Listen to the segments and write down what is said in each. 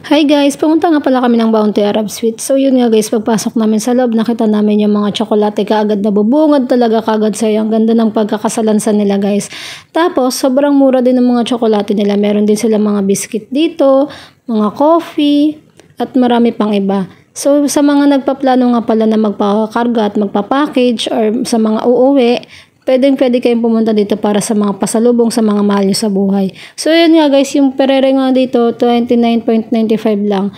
Hi guys, pumunta nga pala kami ng Bounty Arab Sweet. So yun nga guys, pagpasok namin sa loob, nakita namin yung mga tsokolate kaagad na bubungad talaga kaagad sa'yo. Ang ganda ng pagkakasalansan nila guys. Tapos, sobrang mura din ng mga tsokolate nila. Meron din sila mga biscuit dito, mga coffee, at marami pang iba. So sa mga nagpaplano nga pala na magpakarga at magpapackage or sa mga uuwi, pwede kayong pumunta dito para sa mga pasalubong sa mga mahal nyo sa buhay. So, yun nga guys, yung perere nga dito, 29.95 lang.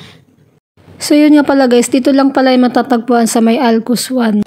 So, yun nga pala guys, dito lang pala yung matatagpuan sa may Alcus 1.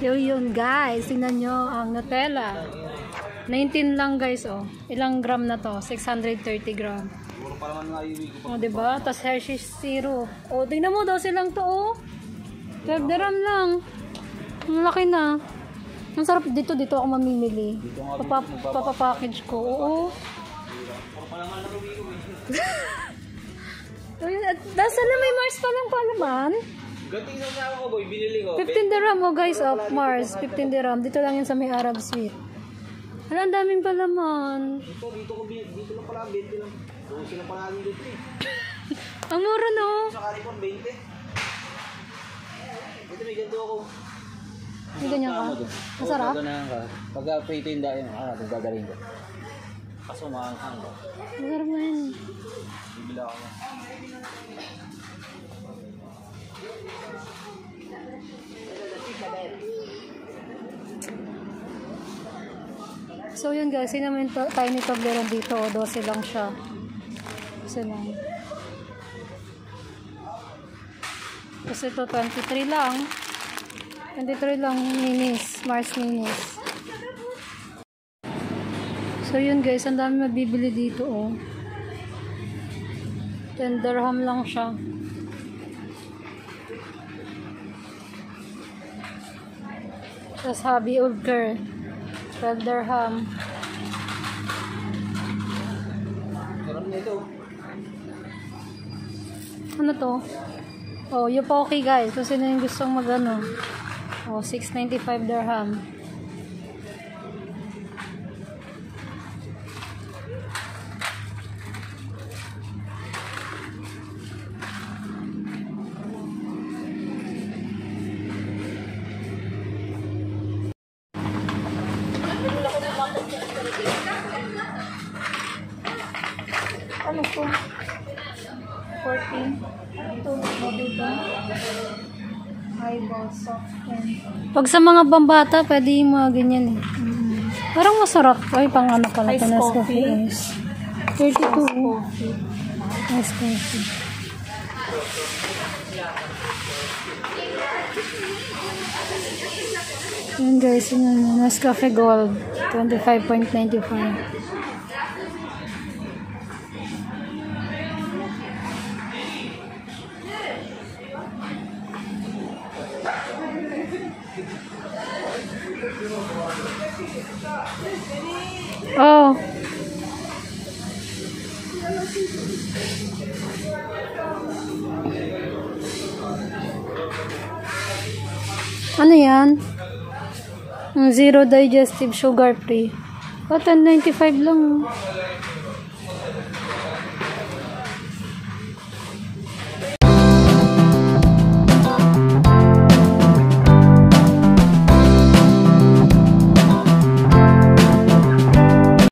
Yun guys, tingnan nyo ang Nutella. 19 lang guys, oh. Ilang gram na to? 630 gram. O, diba? Tapos Hershey's syrup. O, tingnan mo daw silang to, oh. 12 dirham lang. Ang laki na. Ang sarap dito ako mamimili. Papapackage ko. Oo. Dasa na may Mars pa lang palaman. Ganting sa sawa ko boy, binili ko. 15 dirham mo guys, of Mars. 15 dirham. Dito lang yun sa may Arab Sweet. Ang daming palaman. Dito lang pala, 20 lang. Doon sila pala dito eh. Ang mura no? Sa Carrefour, 20. Ito may ganito ako. May ganyan ka? Masarap? Ganahan ka. Pagka prito yung dayo, gagaling ko. Kaso maanghang ko. Masarap na yun. Bibila ako na. So yun guys, yun naman tiny Toblerone dito. 12 lang siya. 12 lang. Kasi ito 23 lang. 23 lang minis. Mars minis. So yun guys, ang dami mabibili dito oh. 10 dirham lang siya. Tapos Hobby Ulker 12 dirham. Sarap na ito. Ano to? Oh, Yupoki guys. Kasi na yung gustong magano. Oh, 695 dirham. Ano to? 14. Ito, dito. Eyeball soft. Pag sa mga bambata, pwede yung mga ganyan eh. Parang masarap. Ay, pang ano pala ito. Ice coffee. 32. Ice coffee. Yun guys, yun, Nescafe Gold. 25.95. Oh. Ano yan? Zero digestive sugar free. Oh, 10.95 lang.